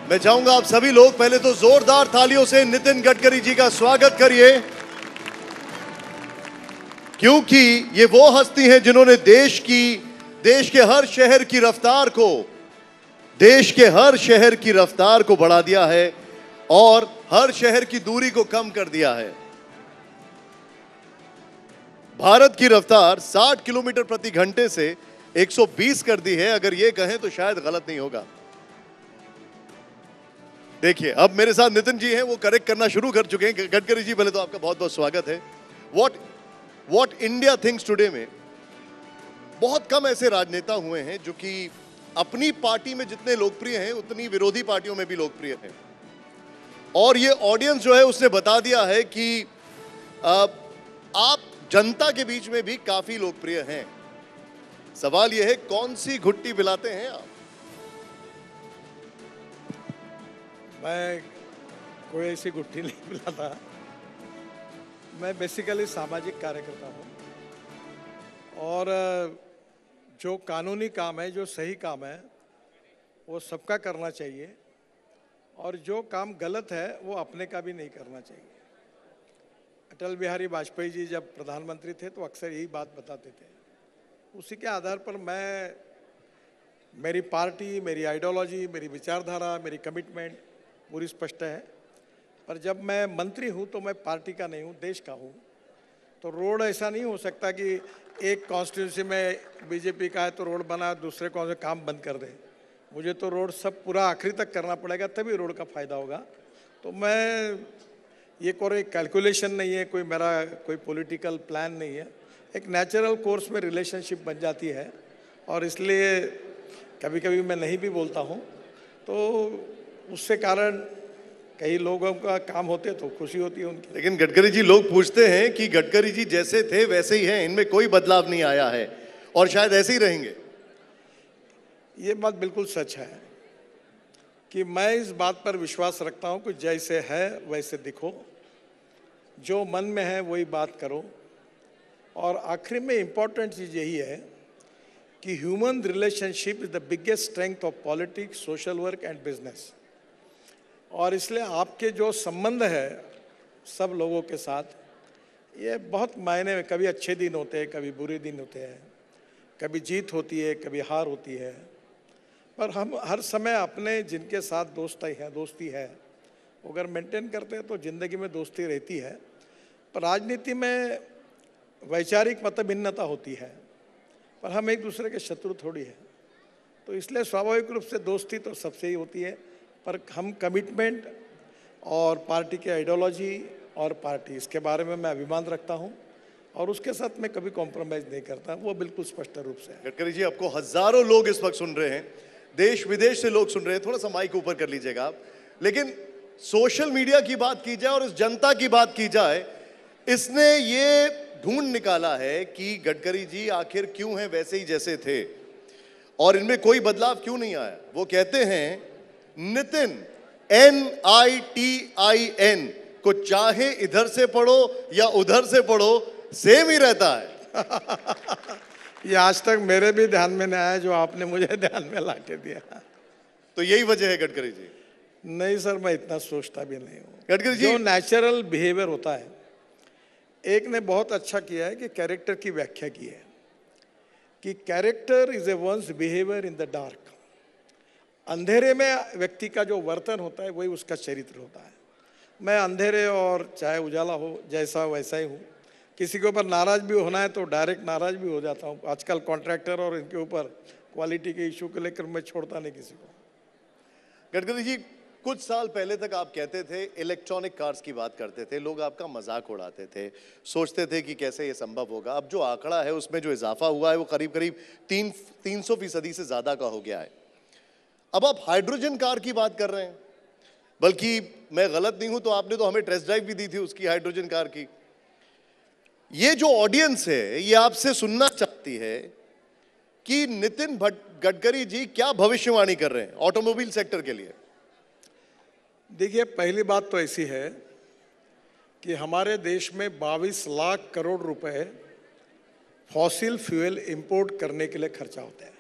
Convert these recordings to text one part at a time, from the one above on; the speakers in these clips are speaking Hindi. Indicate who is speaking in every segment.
Speaker 1: मैं चाहूंगा आप सभी लोग पहले तो जोरदार तालियों से नितिन गडकरी जी का स्वागत करिए, क्योंकि ये वो हस्ती हैं जिन्होंने देश के हर शहर की रफ्तार को, देश के हर शहर की रफ्तार को बढ़ा दिया है और हर शहर की दूरी को कम कर दिया है। भारत की रफ्तार 60 किलोमीटर प्रति घंटे से 120 कर दी है। अगर ये कहें तो शायद गलत नहीं होगा। देखिए, अब मेरे साथ नितिन जी हैं, वो करेक्ट करना शुरू कर चुके हैं। गडकरी जी, पहले तो आपका बहुत बहुत स्वागत है। व्हाट इंडिया थिंक्स टुडे में बहुत कम ऐसे राजनेता हुए हैं जो कि अपनी पार्टी में जितने लोकप्रिय हैं उतनी विरोधी पार्टियों में भी लोकप्रिय हैं। और ये ऑडियंस जो है उसने बता दिया है कि आप जनता के बीच में भी काफी लोकप्रिय हैं। सवाल यह है, कौन सी घुट्टी पिलाते हैं आप?
Speaker 2: मैं कोई ऐसी गुट्ठी नहीं पिलाता। मैं बेसिकली सामाजिक कार्यकर्ता हूँ और जो कानूनी काम है, जो सही काम है, वो सबका करना चाहिए और जो काम गलत है वो अपने का भी नहीं करना चाहिए। अटल बिहारी वाजपेयी जी जब प्रधानमंत्री थे तो अक्सर यही बात बताते थे। उसी के आधार पर मेरी पार्टी, मेरी आइडियोलॉजी, मेरी विचारधारा, मेरी कमिटमेंट पूरी स्पष्ट है। पर जब मैं मंत्री हूँ तो मैं पार्टी का नहीं हूँ, देश का हूँ। तो रोड ऐसा नहीं हो सकता कि एक कॉन्स्टिट्यूंसी में बीजेपी का है तो रोड बना, दूसरे कौन से काम बंद कर दे। मुझे तो रोड सब पूरा आखिरी तक करना पड़ेगा, तभी रोड का फ़ायदा होगा। तो मैं ये कोई कैलकुलेशन नहीं है, कोई मेरा कोई पॉलिटिकल प्लान नहीं है। एक नेचुरल कोर्स में रिलेशनशिप बन जाती है और इसलिए कभी कभी मैं नहीं भी बोलता हूँ। तो उससे कारण कई लोगों का काम होते तो खुशी होती है उनकी।
Speaker 1: लेकिन गडकरी जी, लोग पूछते हैं कि गडकरी जी जैसे थे वैसे ही हैं, इनमें कोई बदलाव नहीं आया है और शायद ऐसे ही रहेंगे।
Speaker 2: ये बात बिल्कुल सच है कि मैं इस बात पर विश्वास रखता हूँ कि जैसे है वैसे दिखो, जो मन में है वही बात करो। और आखिर में इम्पोर्टेंट चीज़ यही है कि human relationship is the biggest strength of politics, social work and business. और इसलिए आपके जो संबंध है सब लोगों के साथ, ये बहुत मायने में, कभी अच्छे दिन होते हैं, कभी बुरे दिन होते हैं, कभी जीत होती है, कभी हार होती है। पर हम हर समय अपने जिनके साथ दोस्ती है वो अगर मेंटेन करते हैं तो ज़िंदगी में दोस्ती रहती है। पर राजनीति में वैचारिक मतभिन्नता होती है, पर हम एक दूसरे के शत्रु थोड़ी है। तो इसलिए स्वाभाविक रूप से दोस्ती तो सबसे ही होती है। पर हम कमिटमेंट और पार्टी की आइडियोलॉजी और पार्टी, इसके बारे में मैं अभिमान रखता हूं और उसके साथ मैं कभी कॉम्प्रोमाइज़ नहीं करता, वो बिल्कुल स्पष्ट रूप से।
Speaker 1: गडकरी जी, आपको हजारों लोग इस वक्त सुन रहे हैं, देश विदेश से लोग सुन रहे हैं। थोड़ा सा माइक ऊपर कर लीजिएगा आप। लेकिन सोशल मीडिया की बात की जाए और इस जनता की बात की जाए, इसने ये ढूंढ निकाला है कि गडकरी जी आखिर क्यों हैं वैसे ही जैसे थे और इनमें कोई बदलाव क्यों नहीं आया। वो कहते हैं नितिन, NITIN को चाहे इधर से पढ़ो या उधर से पढ़ो, सेम ही रहता है।
Speaker 2: ये आज तक मेरे भी ध्यान में नहीं आया जो आपने मुझे ध्यान में ला के दिया।
Speaker 1: तो यही वजह है गडकरी जी।
Speaker 2: नहीं सर, मैं इतना सोचता भी नहीं हूँ।
Speaker 1: गडकरी जी,
Speaker 2: जो नेचुरल बिहेवियर होता है, एक ने बहुत अच्छा किया है कि कैरेक्टर की व्याख्या की है कि character is a one's behaviour in the dark. अंधेरे में व्यक्ति का जो वर्तन होता है वही उसका चरित्र होता है। मैं अंधेरे और चाहे उजाला हो, जैसा वैसा ही हूँ। किसी के ऊपर नाराज भी होना है तो डायरेक्ट नाराज भी हो जाता हूँ। आजकल कॉन्ट्रैक्टर और इनके ऊपर क्वालिटी के इशू को लेकर मैं छोड़ता नहीं किसी को।
Speaker 1: गडकरी जी, कुछ साल पहले तक आप कहते थे, इलेक्ट्रॉनिक कार्स की बात करते थे, लोग आपका मजाक उड़ाते थे, सोचते थे कि कैसे ये संभव होगा। अब जो आंकड़ा है उसमें जो इजाफा हुआ है वो करीब करीब 300% से ज्यादा का हो गया है। अब आप हाइड्रोजन कार की बात कर रहे हैं, बल्कि मैं गलत नहीं हूं तो आपने तो हमें टेस्ट ड्राइव भी दी थी उसकी, हाइड्रोजन कार की। ये जो ऑडियंस है ये आपसे सुनना चाहती है कि नितिन गडकरी जी क्या भविष्यवाणी कर रहे हैं ऑटोमोबाइल सेक्टर के लिए।
Speaker 2: देखिए, पहली बात तो ऐसी है कि हमारे देश में 22 लाख करोड़ रुपए फॉसिल फ्यूल इंपोर्ट करने के लिए खर्चा होता है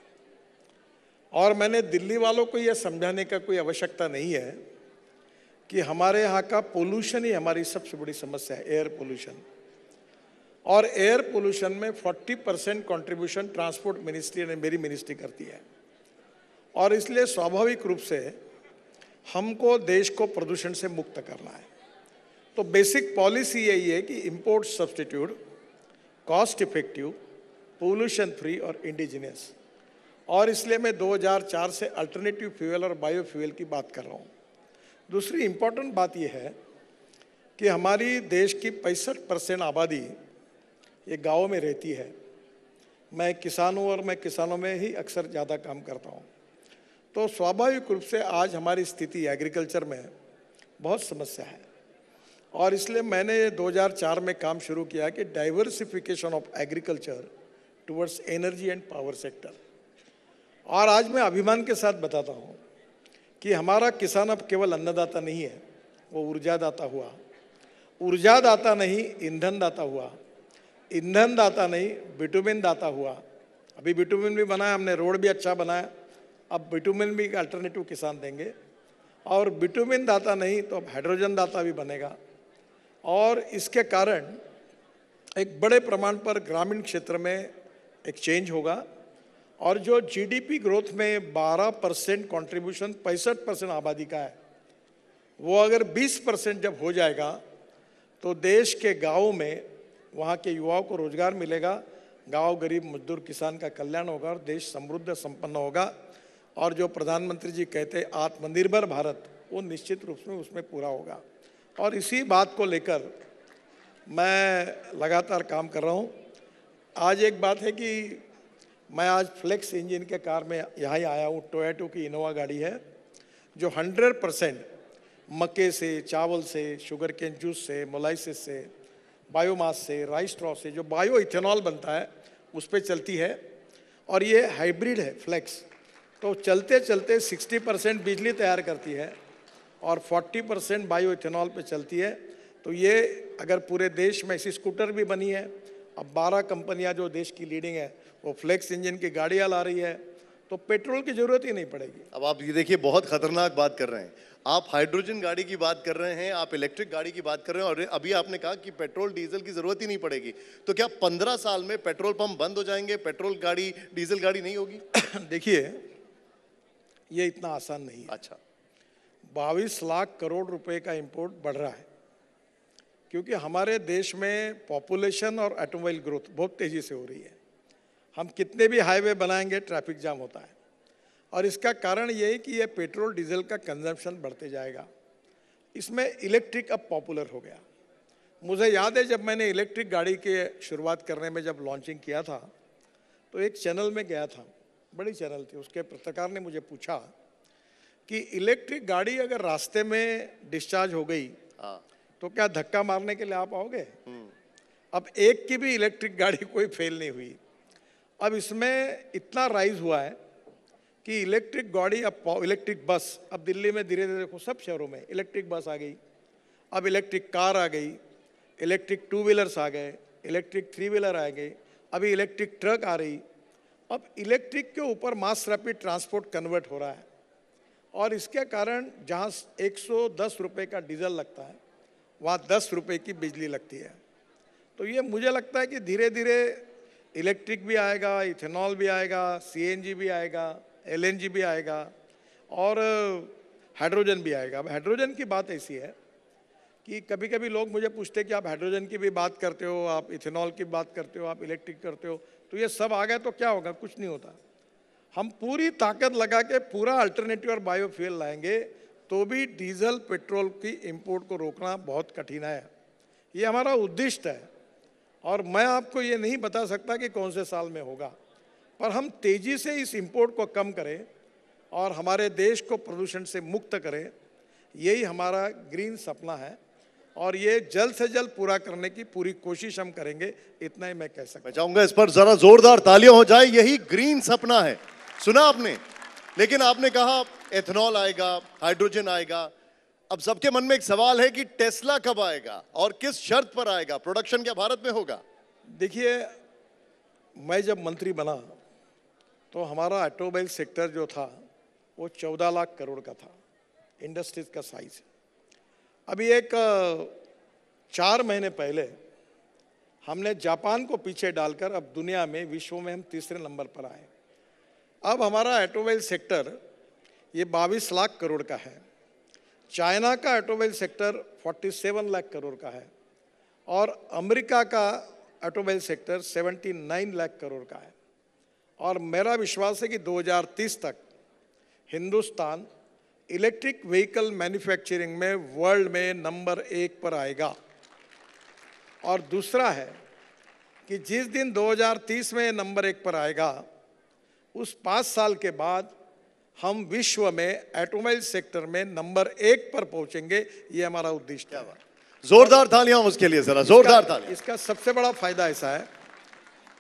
Speaker 2: और मैंने दिल्ली वालों को यह समझाने का कोई आवश्यकता नहीं है कि हमारे यहाँ का पोल्यूशन ही हमारी सबसे बड़ी समस्या है, एयर पोल्यूशन। और एयर पोल्यूशन में 40% कंट्रीब्यूशन ट्रांसपोर्ट मिनिस्ट्री ने, मेरी मिनिस्ट्री करती है। और इसलिए स्वाभाविक रूप से हमको देश को प्रदूषण से मुक्त करना है। तो बेसिक पॉलिसी यही है कि import substitute, cost effective, pollution free और इंडिजिनियस। और इसलिए मैं 2004 से अल्टरनेटिव फ्यूल और बायोफ्यूल की बात कर रहा हूँ। दूसरी इम्पॉर्टेंट बात यह है कि हमारी देश की 65% आबादी ये गाँव में रहती है। मैं किसान हूँ और मैं किसानों में ही अक्सर ज़्यादा काम करता हूँ। तो स्वाभाविक रूप से आज हमारी स्थिति एग्रीकल्चर में बहुत समस्या है। और इसलिए मैंने 2004 में काम शुरू किया कि diversification of agriculture towards energy and power sector. और आज मैं अभिमान के साथ बताता हूँ कि हमारा किसान अब केवल अन्नदाता नहीं है, वो ऊर्जादाता हुआ। ऊर्जादाता नहीं, ईंधन दाता हुआ। ईंधन दाता नहीं, बिटुमिन दाता हुआ। अभी बिटुमिन भी बनाया हमने, रोड भी अच्छा बनाया। अब बिटुमिन भी अल्टरनेटिव किसान देंगे। और बिटुमिन दाता नहीं तो अब हाइड्रोजन दाता भी बनेगा। और इसके कारण एक बड़े प्रमाण पर ग्रामीण क्षेत्र में एक चेंज होगा। और जो जीडीपी ग्रोथ में 12% कंट्रीब्यूशन 65% आबादी का है, वो अगर 20% जब हो जाएगा तो देश के गाँव में वहाँ के युवाओं को रोजगार मिलेगा, गांव गरीब मजदूर किसान का कल्याण होगा और देश समृद्ध संपन्न होगा। और जो प्रधानमंत्री जी कहते हैं आत्मनिर्भर भारत, वो निश्चित रूप से उसमें पूरा होगा। और इसी बात को लेकर मैं लगातार काम कर रहा हूँ। आज एक बात है कि मैं आज फ्लेक्स इंजन के कार में यहाँ ही आया हूँ। टोयोटा की इनोवा गाड़ी है जो 100% मक्के से, चावल से, शुगर केन जूस से, मोलाइसिस से, बायोमास से, राइस स्ट्रॉ से जो बायो इथेनॉल बनता है उस पर चलती है। और ये हाइब्रिड है फ्लेक्स, तो चलते चलते 60% बिजली तैयार करती है और 40% बायो इथेनॉल पे चलती है। तो ये अगर पूरे देश में ऐसी स्कूटर भी बनी है, अब 12 कंपनियां जो देश की लीडिंग है वो फ्लेक्स इंजन की गाड़ियां ला रही है, तो पेट्रोल की जरूरत ही नहीं पड़ेगी।
Speaker 1: अब आप ये देखिए, बहुत खतरनाक बात कर रहे हैं आप। हाइड्रोजन गाड़ी की बात कर रहे हैं, आप इलेक्ट्रिक गाड़ी की बात कर रहे हैं, और अभी आपने कहा कि पेट्रोल डीजल की जरूरत ही नहीं पड़ेगी। तो क्या 15 साल में पेट्रोल पंप बंद हो जाएंगे, पेट्रोल गाड़ी डीजल गाड़ी नहीं होगी?
Speaker 2: देखिए, ये इतना आसान नहीं है।
Speaker 1: अच्छा,
Speaker 2: 22 लाख करोड़ रुपए का इंपोर्ट बढ़ रहा है क्योंकि हमारे देश में पॉपुलेशन और ऑटोमोबाइल ग्रोथ बहुत तेजी से हो रही है। हम कितने भी हाईवे बनाएंगे ट्रैफिक जाम होता है। और इसका कारण ये है कि ये पेट्रोल डीजल का कंजम्पशन बढ़ते जाएगा। इसमें इलेक्ट्रिक अब पॉपुलर हो गया। मुझे याद है जब मैंने इलेक्ट्रिक गाड़ी के शुरुआत करने में जब लॉन्चिंग किया था तो एक चैनल में गया था, बड़ी चैनल थी, उसके पत्रकार ने मुझे पूछा कि इलेक्ट्रिक गाड़ी अगर रास्ते में डिस्चार्ज हो गई तो क्या धक्का मारने के लिए आप आओगे? अब एक की भी इलेक्ट्रिक गाड़ी कोई फेल नहीं हुई। अब इसमें इतना राइज हुआ है कि इलेक्ट्रिक गाड़ी, अब इलेक्ट्रिक बस, अब दिल्ली में धीरे धीरे देखो सब शहरों में इलेक्ट्रिक बस आ गई, अब इलेक्ट्रिक कार आ गई, इलेक्ट्रिक 2 व्हीलर्स आ गए, इलेक्ट्रिक 3 व्हीलर आ गए, अभी इलेक्ट्रिक ट्रक आ रही। अब इलेक्ट्रिक के ऊपर मास रैपिड ट्रांसपोर्ट कन्वर्ट हो रहा है। और इसके कारण जहाँ 110 रुपये का डीजल लगता है वहाँ 10 रुपये की बिजली लगती है। तो ये मुझे लगता है कि धीरे धीरे इलेक्ट्रिक भी आएगा, इथेनॉल भी आएगा, सीएनजी भी आएगा, एलएनजी भी आएगा और हाइड्रोजन भी आएगा। अब हाइड्रोजन की बात ऐसी है कि कभी कभी लोग मुझे पूछते हैं कि आप हाइड्रोजन की भी बात करते हो, आप इथेनॉल की बात करते हो, आप इलेक्ट्रिक करते हो, तो ये सब आ गए तो क्या होगा? कुछ नहीं होता। हम पूरी ताकत लगा के पूरा अल्टरनेटिव और बायोफ्यूल लाएंगे तो भी डीजल पेट्रोल की इंपोर्ट को रोकना बहुत कठिन है। ये हमारा उद्देश्य है और मैं आपको ये नहीं बता सकता कि कौन से साल में होगा, पर हम तेजी से इस इंपोर्ट को कम करें और हमारे देश को प्रदूषण से मुक्त करें, यही हमारा ग्रीन सपना है और ये जल्द से जल्द पूरा करने की पूरी कोशिश हम करेंगे। इतना ही मैं कह सकता हूं।
Speaker 1: मैं चाहूंगा इस पर जरा जोरदार तालियां हो जाए। यही ग्रीन सपना है, सुना आपने। लेकिन आपने कहा एथेनॉल आएगा, हाइड्रोजन आएगा। अब सबके मन में एक सवाल है कि टेस्ला कब आएगा और किस शर्त पर आएगा? प्रोडक्शन क्या भारत में होगा?
Speaker 2: देखिए, मैं जब मंत्री बना तो हमारा ऑटोमोबाइल सेक्टर जो था वो 14 लाख करोड़ का था, इंडस्ट्रीज का साइज। अभी एक 4 महीने पहले हमने जापान को पीछे डालकर अब दुनिया में, विश्व में हम तीसरे नंबर पर आए। अब हमारा ऑटोमोबाइल सेक्टर ये 22 लाख करोड़ का है। चाइना का ऑटोमोबाइल सेक्टर 47 लाख करोड़ का है और अमेरिका का ऑटोमोबाइल सेक्टर 79 लाख करोड़ का है। और मेरा विश्वास है कि 2030 तक हिंदुस्तान इलेक्ट्रिक व्हीकल मैन्युफैक्चरिंग में वर्ल्ड में नंबर 1 पर आएगा। और दूसरा है कि जिस दिन 2030 में नंबर 1 पर आएगा, उस 5 साल के बाद हम विश्व में ऑटोमोबाइल सेक्टर में नंबर 1 पर पहुंचेंगे। ये हमारा उद्देश्य है।
Speaker 1: जोरदार तालियां उसके लिए, जरा जोरदार तालियां।
Speaker 2: इसका सबसे बड़ा फायदा ऐसा है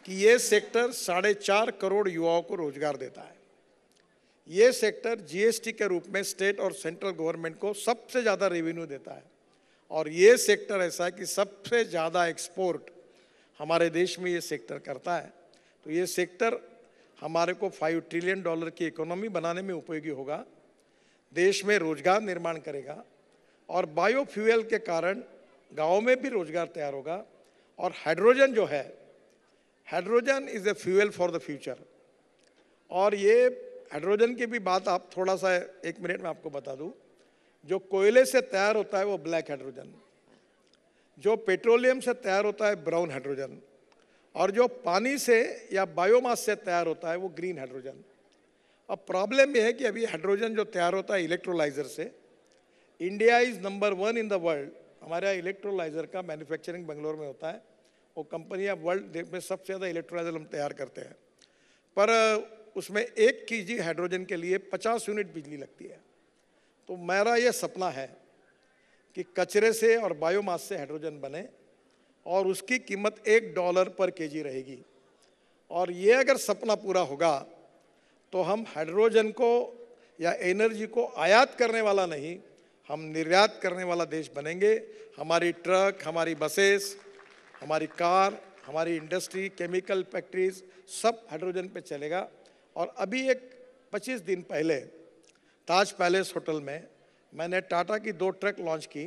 Speaker 2: कि ये सेक्टर 4.5 करोड़ युवाओं को रोजगार देता है। ये सेक्टर जीएसटी के रूप में स्टेट और सेंट्रल गवर्नमेंट को सबसे ज़्यादा रेवेन्यू देता है। और ये सेक्टर ऐसा है कि सबसे ज़्यादा एक्सपोर्ट हमारे देश में ये सेक्टर करता है। तो ये सेक्टर हमारे को $5 ट्रिलियन की इकोनॉमी बनाने में उपयोगी होगा, देश में रोजगार निर्माण करेगा और बायोफ्यूल के कारण गाँव में भी रोजगार तैयार होगा। और हाइड्रोजन जो है, hydrogen is a fuel for the future. और ये हाइड्रोजन की भी बात आप थोड़ा सा 1 मिनट में आपको बता दूं। जो कोयले से तैयार होता है वो ब्लैक हाइड्रोजन, जो पेट्रोलियम से तैयार होता है ब्राउन हाइड्रोजन, और जो पानी से या बायोमास से तैयार होता है वो ग्रीन हाइड्रोजन। अब प्रॉब्लम ये है कि अभी हाइड्रोजन जो तैयार होता है इलेक्ट्रोलाइजर से, India is number 1 in the world. हमारा इलेक्ट्रोलाइजर का मैन्युफैक्चरिंग बेंगलोर में होता है। वो कंपनियां वर्ल्ड में सबसे ज़्यादा इलेक्ट्रोलाइजर हम तैयार करते हैं। पर उसमें 1 kg हाइड्रोजन के लिए 50 यूनिट बिजली लगती है। तो मेरा ये सपना है कि कचरे से और बायोमास से हाइड्रोजन बने और उसकी कीमत $1 पर kg रहेगी। और ये अगर सपना पूरा होगा तो हम हाइड्रोजन को या एनर्जी को आयात करने वाला नहीं, हम निर्यात करने वाला देश बनेंगे। हमारी ट्रक, हमारी बसेस, हमारी कार, हमारी इंडस्ट्री, केमिकल फैक्ट्रीज सब हाइड्रोजन पे चलेगा। और अभी एक 25 दिन पहले ताज पैलेस होटल में मैंने टाटा की 2 ट्रक लॉन्च की।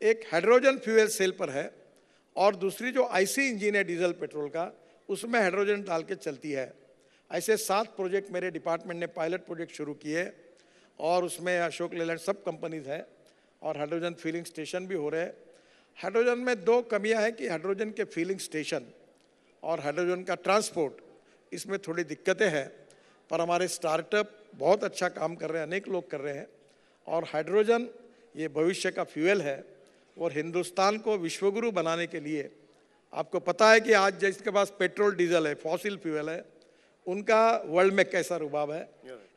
Speaker 2: एक हाइड्रोजन फ्यूल सेल पर है और दूसरी जो आईसी इंजन है डीजल पेट्रोल का, उसमें हाइड्रोजन डाल के चलती है। ऐसे 7 प्रोजेक्ट मेरे डिपार्टमेंट ने पायलट प्रोजेक्ट शुरू किए और उसमें अशोक लेलैंड सब कंपनीज है और हाइड्रोजन फिलिंग स्टेशन भी हो रहे हैं। हाइड्रोजन में 2 कमियां हैं कि हाइड्रोजन के फिलिंग स्टेशन और हाइड्रोजन का ट्रांसपोर्ट, इसमें थोड़ी दिक्कतें हैं। पर हमारे स्टार्टअप बहुत अच्छा काम कर रहे हैं, अनेक लोग कर रहे हैं। और हाइड्रोजन ये भविष्य का फ्यूल है और हिंदुस्तान को विश्वगुरु बनाने के लिए, आपको पता है कि आज जिसके पास पेट्रोल डीजल है, फॉसिल फ्यूल है, उनका वर्ल्ड में कैसा रुबाब है।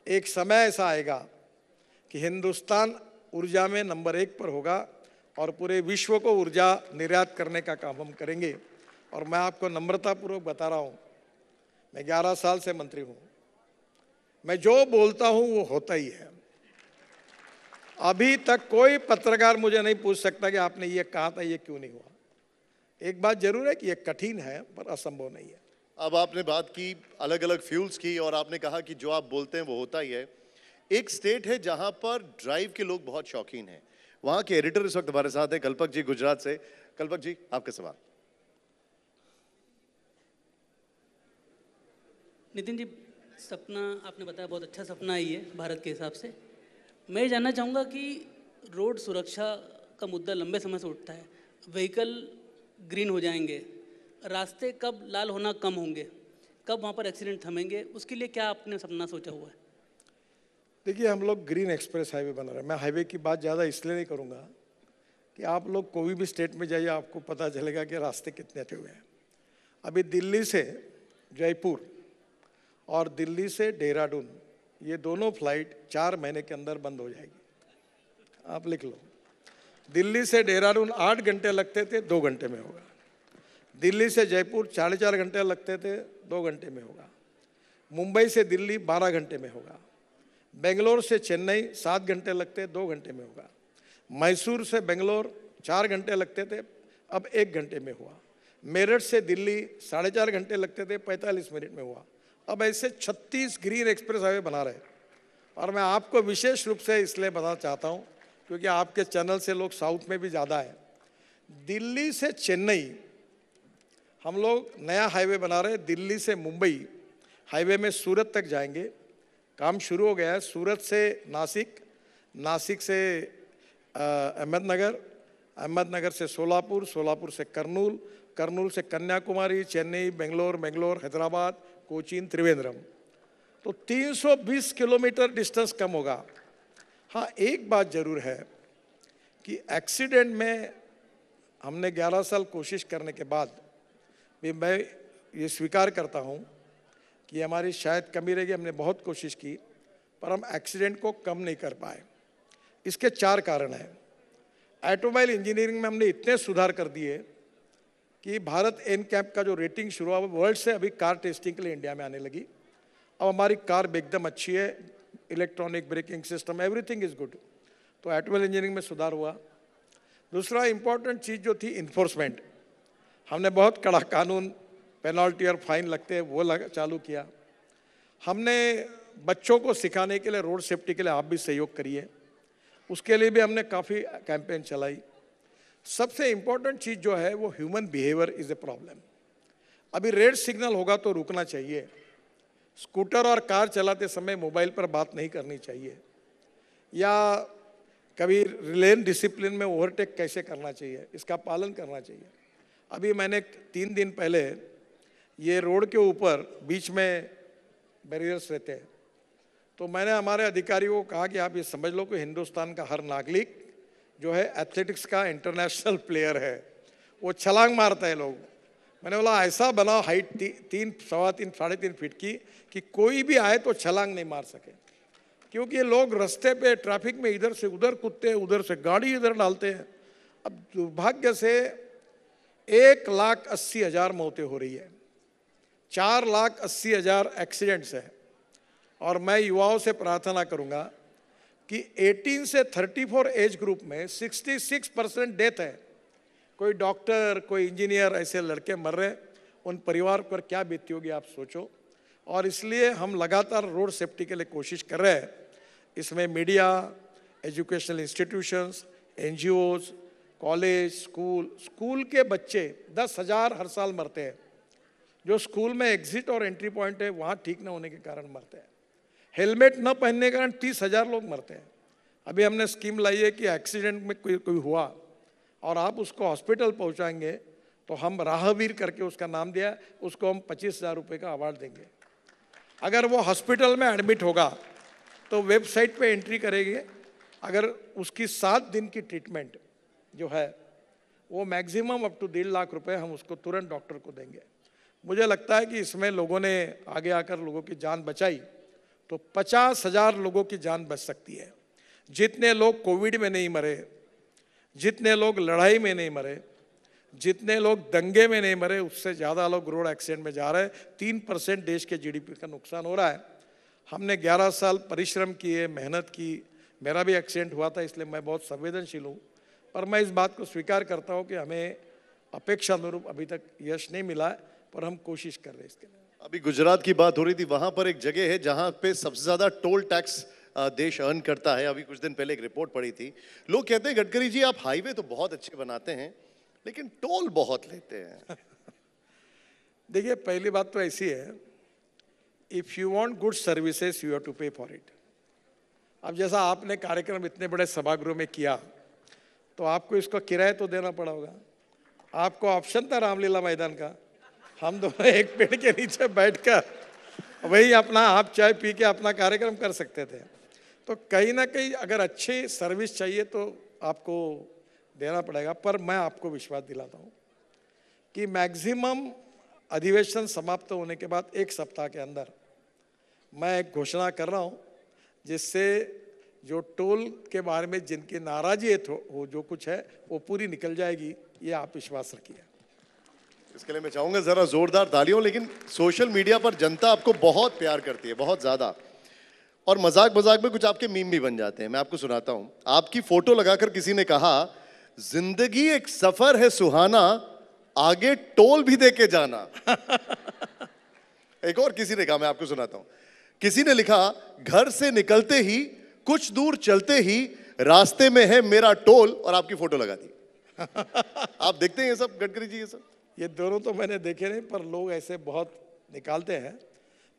Speaker 2: एक समय ऐसा आएगा कि हिंदुस्तान ऊर्जा में नंबर 1 पर होगा और पूरे विश्व को ऊर्जा निर्यात करने का काम हम करेंगे। और मैं आपको नम्रतापूर्वक बता रहा हूँ, मैं 11 साल से मंत्री हूँ, मैं जो बोलता हूँ वो होता ही है। अभी तक कोई पत्रकार मुझे नहीं पूछ सकता कि आपने ये कहा था, ये क्यों नहीं हुआ। एक बात जरूर है कि ये कठिन है पर असंभव नहीं है।
Speaker 1: अब आपने बात की अलग अलग फ्यूल्स की और आपने कहा कि जो आप बोलते हैं वो होता ही है। एक स्टेट है जहां पर ड्राइव के लोग बहुत शौकीन हैं, वहां के एडिटर इस वक्त हमारे साथ हैं, कल्पक जी गुजरात से। कल्पक जी, आपका सवाल।
Speaker 3: नितिन जी, सपना आपने बताया, बहुत अच्छा सपना है ये भारत के हिसाब से। मैं ये जानना चाहूँगा कि रोड सुरक्षा का मुद्दा लंबे समय से उठता है। व्हीकल ग्रीन हो जाएंगे, रास्ते कब लाल होना कम होंगे, कब वहाँ पर एक्सीडेंट थमेंगे, उसके लिए क्या आपने सपना सोचा हुआ है?
Speaker 2: देखिए, हम लोग ग्रीन एक्सप्रेस हाईवे बना रहे हैं। मैं हाईवे की बात ज़्यादा इसलिए नहीं करूँगा कि आप लोग कोई भी स्टेट में जाइए, आपको पता चलेगा कि रास्ते कितने अच्छे हुए हैं। अभी दिल्ली से जयपुर और दिल्ली से देहरादून, ये दोनों फ्लाइट 4 महीने के अंदर बंद हो जाएगी। आप लिख लो, दिल्ली से देहरादून 8 घंटे लगते थे, 2 घंटे में होगा। दिल्ली से जयपुर 4.5 घंटे लगते थे, 2 घंटे में होगा। मुंबई से दिल्ली 12 घंटे में होगा। बेंगलोर से चेन्नई 7 घंटे लगते, 2 घंटे में होगा। मैसूर से बेंगलोर 4 घंटे लगते थे, अब 1 घंटे में हुआ। मेरठ से दिल्ली 4.5 घंटे लगते थे, 45 मिनट में हुआ। अब ऐसे 36 ग्रीन एक्सप्रेस हाईवे बना रहे हैं। और मैं आपको विशेष रूप से इसलिए बताना चाहता हूँ क्योंकि आपके चैनल से लोग साउथ में भी ज़्यादा है। दिल्ली से चेन्नई हम लोग नया हाईवे बना रहे हैं। दिल्ली से मुंबई हाईवे में सूरत तक जाएंगे, काम शुरू हो गया है। सूरत से नासिक, नासिक से अहमदनगर, अहमदनगर से सोलापुर, सोलापुर से कर्नूल, कर्नूल से कन्याकुमारी, चेन्नई, बेंगलोर, बेंगलोर हैदराबाद, कोचीन, त्रिवेंद्रम। तो 320 किलोमीटर डिस्टेंस कम होगा। हाँ, एक बात जरूर है कि एक्सीडेंट में हमने 11 साल कोशिश करने के बाद भी मैं ये स्वीकार करता हूँ कि हमारी शायद कमी रहेगी। हमने बहुत कोशिश की पर हम एक्सीडेंट को कम नहीं कर पाए। इसके 4 कारण हैं। ऑटोमोबाइल इंजीनियरिंग में हमने इतने सुधार कर दिए कि भारत एनकैप का जो रेटिंग शुरू हुआ वर्ल्ड से अभी कार टेस्टिंग के लिए इंडिया में आने लगी। अब हमारी कार एकदम अच्छी है, electronic braking system, everything is good. तो ऑटोमोबाइल इंजीनियरिंग में सुधार हुआ। दूसरा इंपॉर्टेंट चीज़ जो थी इन्फोर्समेंट, हमने बहुत कड़ा कानून, पेनल्टी और फाइन लगते हैं वो चालू किया। हमने बच्चों को सिखाने के लिए, रोड सेफ्टी के लिए आप भी सहयोग करिए, उसके लिए भी हमने काफ़ी कैंपेन चलाई। सबसे इम्पोर्टेंट चीज़ जो है वो human behaviour is a problem. अभी रेड सिग्नल होगा तो रुकना चाहिए। स्कूटर और कार चलाते समय मोबाइल पर बात नहीं करनी चाहिए, या कभी लेन डिसिप्लिन में ओवरटेक कैसे करना चाहिए इसका पालन करना चाहिए। अभी मैंने 3 दिन पहले ये रोड के ऊपर बीच में बैरियर्स रहते हैं, तो मैंने हमारे अधिकारियों को कहा कि आप ये समझ लो कि हिंदुस्तान का हर नागरिक जो है एथलेटिक्स का इंटरनेशनल प्लेयर है, वो छलांग मारता है लोग। मैंने बोला ऐसा बनाओ हाइट 3, सवा 3, 3.5 फीट की कि कोई भी आए तो छलांग नहीं मार सके, क्योंकि ये लोग रास्ते पे ट्रैफिक में इधर से उधर कूदते हैं, उधर से गाड़ी इधर डालते हैं। अब दुर्भाग्य से 1,80,000 मौतें हो रही है, 4,80,000 एक्सीडेंट्स है। और मैं युवाओं से प्रार्थना करूंगा कि 18 से 34 एज ग्रुप में 66% डेथ है। कोई डॉक्टर, कोई इंजीनियर, ऐसे लड़के मर रहे, उन परिवार पर क्या बीती होगी आप सोचो। और इसलिए हम लगातार रोड सेफ्टी के लिए कोशिश कर रहे हैं। इसमें media, educational institutions, NGOs, college, school के बच्चे 10,000 हर साल मरते हैं। जो स्कूल में एग्जिट और एंट्री पॉइंट है वहाँ ठीक न होने के कारण मरते हैं। हेलमेट न पहनने के कारण 30,000 लोग मरते हैं। अभी हमने स्कीम लाई है कि एक्सीडेंट में कोई हुआ और आप उसको हॉस्पिटल पहुंचाएंगे तो हम राहवीर करके उसका नाम दिया है, उसको हम 25,000 रुपये का अवार्ड देंगे। अगर वो हॉस्पिटल में एडमिट होगा तो वेबसाइट पे एंट्री करेंगे, अगर उसकी 7 दिन की ट्रीटमेंट जो है वो मैक्सिमम अप टू 1.5 लाख रुपए हम उसको तुरंत डॉक्टर को देंगे। मुझे लगता है कि इसमें लोगों ने आगे आकर लोगों की जान बचाई तो 50,000 लोगों की जान बच सकती है। जितने लोग कोविड में नहीं मरे, जितने लोग लड़ाई में नहीं मरे, जितने लोग दंगे में नहीं मरे, उससे ज़्यादा लोग रोड एक्सीडेंट में जा रहे हैं। 3% देश के GDP का नुकसान हो रहा है। हमने 11 साल परिश्रम किए, मेहनत की। मेरा भी एक्सीडेंट हुआ था, इसलिए मैं बहुत संवेदनशील हूँ। पर मैं इस बात को स्वीकार करता हूँ कि हमें अपेक्षा अनुरूप अभी तक यश नहीं मिला है, पर हम कोशिश कर रहे हैं इसके लिए।
Speaker 1: अभी गुजरात की बात हो रही थी, वहां पर एक जगह है जहां पे सबसे ज्यादा टोल टैक्स देश अर्न करता है। अभी कुछ दिन पहले एक रिपोर्ट पड़ी थी, लोग कहते हैं गडकरी जी आप हाईवे तो बहुत अच्छे बनाते हैं लेकिन टोल बहुत लेते हैं।
Speaker 2: देखिए, पहली बात तो ऐसी है, if you want good services you have to pay for it. अब जैसा आपने कार्यक्रम इतने बड़े सभागृह में किया तो आपको इसका किराया तो देना पड़ा होगा। आपको ऑप्शन था रामलीला मैदान का, हम दोनों एक पेड़ के नीचे बैठकर वही अपना आप चाय पी के अपना कार्यक्रम कर सकते थे। तो कहीं ना कहीं अगर अच्छी सर्विस चाहिए तो आपको देना पड़ेगा। पर मैं आपको विश्वास दिलाता हूँ कि मैक्सिमम अधिवेशन समाप्त होने के बाद 1 सप्ताह के अंदर मैं एक घोषणा कर रहा हूँ, जिससे जो टोल के बारे में जिनकी नाराजी है वो जो कुछ है वो पूरी निकल जाएगी, ये आप विश्वास रखिए।
Speaker 1: इसके लिए मैं चाहूंगा जरा जोरदार तालियों। लेकिन सोशल मीडिया पर जनता आपको बहुत प्यार करती है, बहुत ज्यादा, और मजाक मजाक में कुछ आपके मीम भी बन जाते हैं। मैं आपको सुनाता हूं। आपकी फोटो लगाकर किसी ने कहा, जिंदगी एक सफर है सुहाना, आगे टोल भी दे के जाना। एक और किसी ने कहा, मैं आपको सुनाता हूं। किसी ने लिखा, घर से निकलते ही कुछ दूर चलते ही रास्ते में है मेरा टोल, और आपकी फोटो लगा दी। आप देखते हैं ये सब गडकरी जी? ये सब
Speaker 2: ये दोनों तो मैंने देखे नहीं, पर लोग ऐसे बहुत निकालते हैं।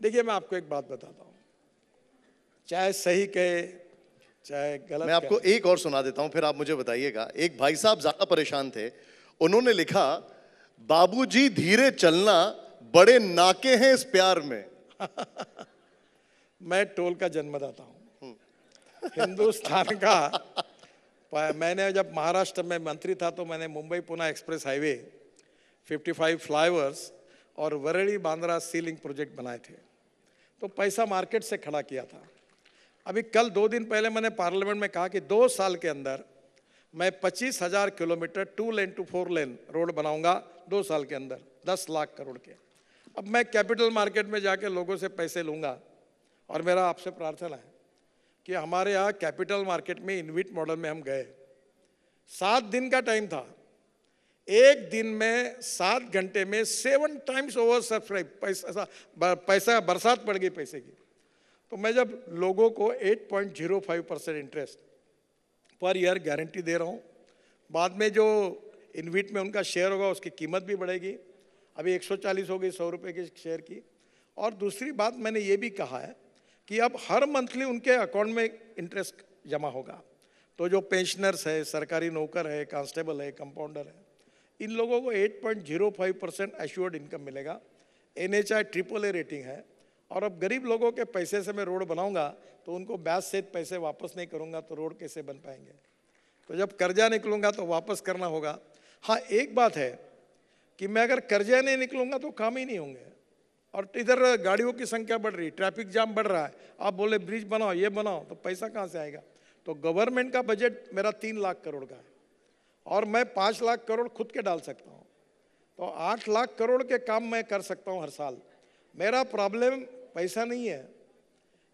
Speaker 2: देखिए मैं आपको एक बात बताता हूँ, चाहे सही कहे चाहे गलत
Speaker 1: मैं आपको एक और सुना देता हूं, फिर आप मुझे बताइएगा। एक भाई साहब ज्यादा परेशान थे, उन्होंने लिखा, बाबूजी धीरे चलना, बड़े नाके हैं इस प्यार में।
Speaker 2: मैं टोल का जन्मदाता हूँ हिंदुस्तान का। मैंने जब महाराष्ट्र में मंत्री था तो मैंने Mumbai Pune express highway, 55 flyovers और वरली बांद्रा सी लिंक प्रोजेक्ट बनाए थे। तो पैसा मार्केट से खड़ा किया था। अभी कल 2 दिन पहले मैंने पार्लियामेंट में कहा कि 2 साल के अंदर मैं 25,000 kilometre 2 lane to 4 lane road बनाऊंगा 2 साल के अंदर, 10 लाख करोड़ के। अब मैं कैपिटल मार्केट में जाके लोगों से पैसे लूंगा, और मेरा आपसे प्रार्थना है कि हमारे यहाँ कैपिटल मार्केट में इनविट मॉडल में हम गए, 7 दिन का टाइम था, एक दिन में 7 घंटे में 7 टाइम्स ओवर सब्सक्राइब, पैसा बरसात पड़ गई पैसे की। तो मैं जब लोगों को 8.05% इंटरेस्ट पर ईयर गारंटी दे रहा हूँ, बाद में जो इनविट में उनका शेयर होगा उसकी कीमत भी बढ़ेगी, अभी 140 हो गई 100 रुपये के शेयर की। और दूसरी बात मैंने ये भी कहा है कि अब हर मंथली उनके अकाउंट में इंटरेस्ट जमा होगा। तो जो पेंशनर्स है, सरकारी नौकर है, कांस्टेबल है, कंपाउंडर है, इन लोगों को 8.05% एश्योर्ड इनकम मिलेगा। NHI AAA रेटिंग है। और अब गरीब लोगों के पैसे से मैं रोड बनाऊंगा तो उनको ब्याज सहित पैसे वापस नहीं करूंगा तो रोड कैसे बन पाएंगे? तो जब कर्जा निकलूंगा तो वापस करना होगा। हाँ, एक बात है कि मैं अगर कर्जा नहीं निकलूंगा तो काम ही नहीं होंगे। और इधर गाड़ियों की संख्या बढ़ रही, ट्रैफिक जाम बढ़ रहा है, आप बोले ब्रिज बनाओ, ये बनाओ, तो पैसा कहाँ से आएगा? तो गवर्नमेंट का बजट मेरा 3 लाख करोड़ का है और मैं 5 लाख करोड़ खुद के डाल सकता हूँ, तो 8 लाख करोड़ के काम मैं कर सकता हूँ हर साल। मेरा प्रॉब्लम पैसा नहीं है,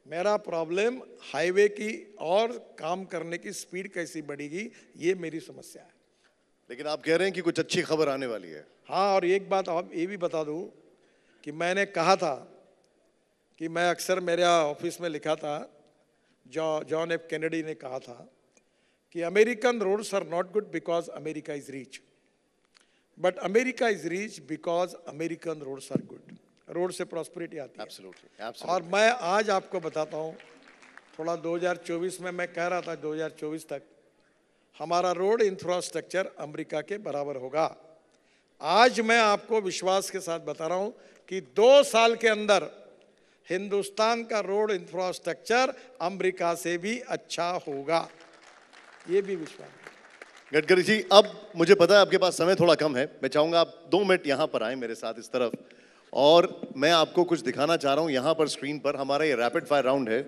Speaker 2: मेरा प्रॉब्लम हाईवे की और काम करने की स्पीड कैसी बढ़ेगी, ये मेरी समस्या है।
Speaker 1: लेकिन आप कह रहे हैं कि कुछ अच्छी खबर आने वाली है।
Speaker 2: हाँ, और एक बात आप ये भी बता दूं कि मैंने कहा था कि मैं अक्सर मेरे ऑफिस में लिखा था, जॉन एफ कैनेडी ने कहा था कि American roads are not good because America is rich, but America is rich because American roads are good. Road से प्रॉस्पेरिटी आती है।
Speaker 1: Absolutely.
Speaker 2: और मैं आज आपको बताता हूँ, थोड़ा 2024 में मैं कह रहा था 2024 तक हमारा रोड इंफ्रास्ट्रक्चर अमेरिका के बराबर होगा। आज मैं आपको विश्वास के साथ बता रहा हूं कि 2 साल के अंदर हिंदुस्तान का रोड इंफ्रास्ट्रक्चर अमेरिका से भी अच्छा होगा, ये भी विश्वास है।
Speaker 1: गडकरी जी, अब मुझे पता है आपके पास समय थोड़ा कम है, मैं चाहूंगा आप 2 मिनट यहां पर आए मेरे साथ इस तरफ, और मैं आपको कुछ दिखाना चाह रहा हूं। यहां पर स्क्रीन पर हमारा ये रैपिड फायर राउंड है,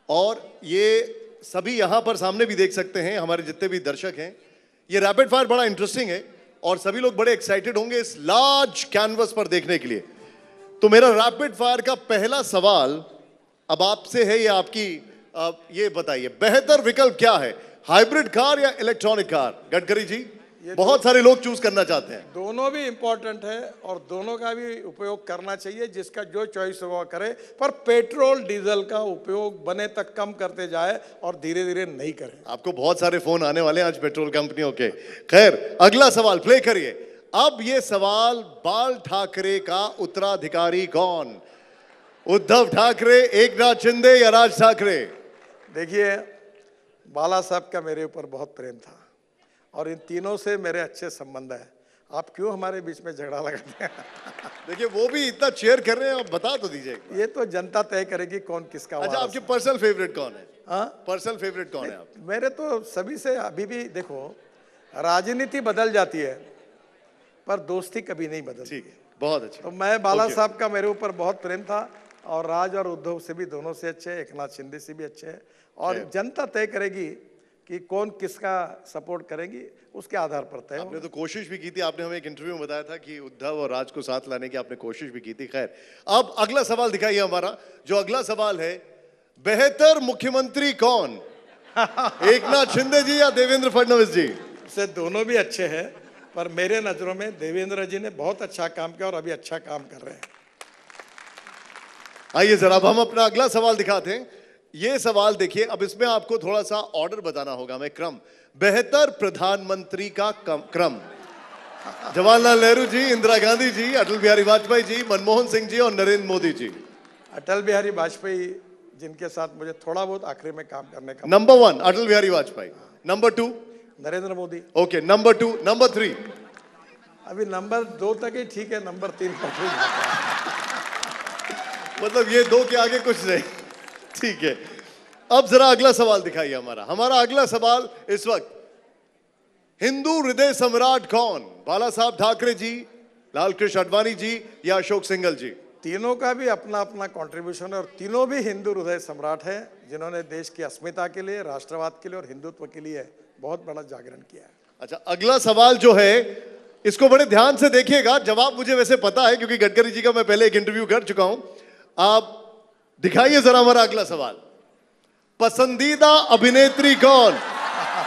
Speaker 1: और ये सभी यहां पर सामने भी देख सकते हैं, हमारे जितने भी दर्शक हैं। ये रैपिड फायर बड़ा इंटरेस्टिंग है और सभी लोग बड़े एक्साइटेड होंगे इस लार्ज कैनवस पर देखने के लिए। तो मेरा रैपिड फायर का पहला सवाल अब आपसे है, ये आपकी ये बताइए, बेहतर विकल्प क्या है, हाइब्रिड कार या इलेक्ट्रॉनिक कार? गडकरी जी, बहुत सारे लोग चूज करना चाहते हैं।
Speaker 2: दोनों भी इंपॉर्टेंट है और दोनों का भी उपयोग करना चाहिए, जिसका जो चॉइस होगा करे, पर पेट्रोल डीजल का उपयोग बने तक कम करते जाए और धीरे धीरे नहीं करें।
Speaker 1: आपको बहुत सारे फोन आने वाले हैं आज पेट्रोल कंपनियों के। खैर, अगला सवाल प्ले करिए। अब ये सवाल, बाल ठाकरे का उत्तराधिकारी कौन? उद्धव ठाकरे, एकनाथ शिंदे या राज ठाकरे?
Speaker 2: देखिए, बाला साहब का मेरे ऊपर बहुत प्रेम था और इन तीनों से मेरे अच्छे संबंध है। आप क्यों हमारे बीच में झगड़ा लगाते हैं?
Speaker 1: देखिए, वो भी इतना चेयर कर रहे हैं, आप बता तो दीजिए।
Speaker 2: ये तो जनता तय करेगी कौन किसका।
Speaker 1: अच्छा, आपके पर्सनल फेवरेट कौन है?
Speaker 2: हाँ,
Speaker 1: पर्सनल फेवरेट कौन है आप?
Speaker 2: मेरे तो सभी से, अभी भी देखो, राजनीति बदल जाती है पर दोस्ती कभी नहीं बदलती।
Speaker 1: ठीक है, बहुत अच्छा।
Speaker 2: तो मैं बाला साहब का मेरे ऊपर बहुत प्रेम था और राज और उद्धव से भी दोनों से अच्छे, एकनाथ शिंदे से भी अच्छे हैं, और जनता तय करेगी कि कौन किसका सपोर्ट करेगी, उसके आधार पर तय।
Speaker 1: आपने तो कोशिश भी की थी, आपने हमें एक इंटरव्यू में बताया था कि उद्धव और राज को साथ लाने की आपने कोशिश भी की थी। खैर, अब अगला सवाल दिखाइए हमारा। जो अगला सवाल है, बेहतर मुख्यमंत्री कौन, एकनाथ शिंदे जी या देवेंद्र फडणवीस जी?
Speaker 2: से दोनों भी अच्छे हैं, पर मेरे नजरों में देवेंद्र जी ने बहुत अच्छा काम किया और अभी अच्छा काम कर रहे हैं।
Speaker 1: आइए जरा अब हम अपना अगला सवाल दिखाते हैं। ये सवाल देखिए, अब इसमें आपको थोड़ा सा ऑर्डर बताना होगा, मैं क्रम। बेहतर प्रधानमंत्री का क्रम। जवाहरलाल नेहरू जी, इंदिरा गांधी जी, अटल बिहारी वाजपेयी जी, मनमोहन सिंह जी और नरेंद्र मोदी जी।
Speaker 2: अटल बिहारी वाजपेयी, जिनके साथ मुझे थोड़ा बहुत आखिरी में काम करने का।
Speaker 1: Number 1 Atal Bihari Vajpayee. Number 2
Speaker 2: Narendra Modi.
Speaker 1: Okay, number 2। Number 3
Speaker 2: अभी नंबर 2 तक ही ठीक है, नंबर 3 पर ठीक।
Speaker 1: मतलब ये 2 के आगे कुछ नहीं। ठीक है, अब जरा अगला सवाल दिखाइए हमारा अगला सवाल इस वक्त, हिंदू हृदय सम्राट कौन? बाला साहब ठाकरे जी, लाल कृष्ण आडवाणी जी या अशोक सिंघल जी?
Speaker 2: तीनों का भी अपना अपना कंट्रीब्यूशन है और तीनों भी हिंदू हृदय सम्राट है, जिन्होंने देश की अस्मिता के लिए, राष्ट्रवाद के लिए और हिंदुत्व के लिए बहुत बड़ा जागरण किया है।
Speaker 1: अच्छा, अगला सवाल जो है इसको बड़े ध्यान से देखिएगा। जवाब मुझे वैसे पता है क्योंकि गडकरी जी का मैं पहले एक इंटरव्यू कर चुका हूं। आप दिखाइए जरा हमारा अगला सवाल, पसंदीदा अभिनेत्री कौन?